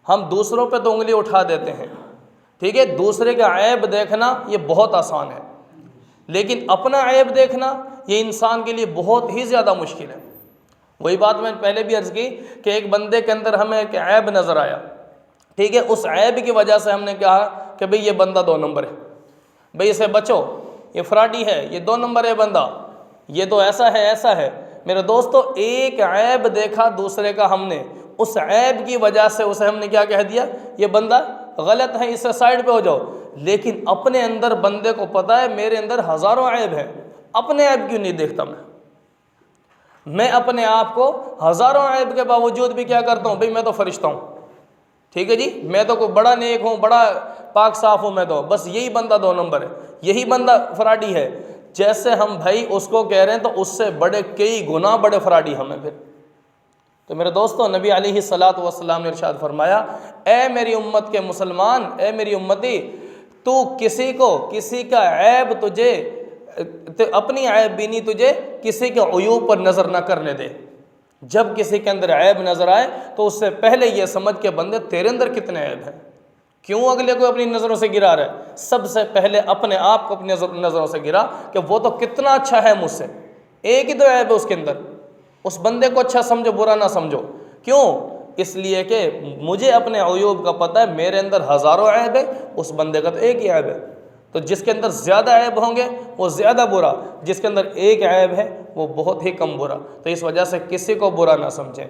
ہم دوسروں پہ تو انگلی اٹھا دیتے ہیں، ٹھیک ہے، دوسرے کا عیب دیکھنا یہ بہت آسان ہے، لیکن اپنا عیب دیکھنا یہ انسان کے لیے بہت ہی زیادہ مشکل ہے۔ وہی بات میں نے پہلے بھی عرض کی کہ ایک بندے کے اندر ہمیں ایک عیب نظر آیا، ٹھیک ہے، اس عیب کی وجہ سے ہم نے کہا کہ بھئی یہ بندہ 2 نمبر ہے، بھئی اسے بچو، یہ فراڈی ہے، یہ 2 نمبر ہے بندہ، یہ تو ایسا ہے ایسا ہے۔ میرے دوستو، ایک عیب دیکھا دوسرے کا ہم نے، اس عیب کی وجہ سے اسے ہم نے کیا کہہ دیا، یہ بندہ غلط ہے، اس سے سائڈ پہ ہو جاؤ۔ لیکن اپنے اندر بندے کو پتہ ہے میرے اندر ہزاروں عیب ہیں، اپنے عیب کیوں نہیں دیکھتا میں اپنے آپ کو ہزاروں عیب کے باوجود بھی کیا کرتا ہوں، بھئی میں تو فرشتہ ہوں، ٹھیک ہے جی، میں تو کوئی بڑا نیک ہوں، بڑا پاک صاف ہوں، میں تو بس یہی بندہ 2 نمبر ہے، یہی بندہ فراڈی ہے۔ جیسے ہم بھائی اس کو کہہ رہے ہیں تو اس سے بڑے کئی گنا بڑے فراڈی ہمیں پھر۔ تو میرے دوستو، نبی علیہ الصلاۃ والسلام نے ارشاد فرمایا، اے میری امت کے مسلمان، اے میری امتی، تو کسی کا عیب تجھے، اپنی عیب بینی تجھے کسی کے عیوب پر نظر نہ کرنے دے۔ جب کسی کے اندر عیب نظر آئے تو اس سے پہلے یہ سمجھ کے بندے تیرے اندر کتنے عیب ہیں، کیوں اگلے کو اپنی نظروں سے گرا رہا ہے؟ سب سے پہلے اپنے آپ کو اپنی نظروں سے گرا کہ وہ تو کتنا اچھا ہے مجھ سے، ایک ہی تو عیب ہے اس کے اندر، اس بندے کو اچھا سمجھو، برا نہ سمجھو۔ کیوں؟ اس لیے کہ مجھے اپنے عیوب کا پتہ ہے، میرے اندر ہزاروں عیب ہے، اس بندے کا تو ایک ہی عیب ہے۔ تو جس کے اندر زیادہ عیب ہوں گے وہ زیادہ برا، جس کے اندر ایک عیب ہے وہ بہت ہی کم برا۔ تو اس وجہ سے کسی کو برا نہ سمجھیں۔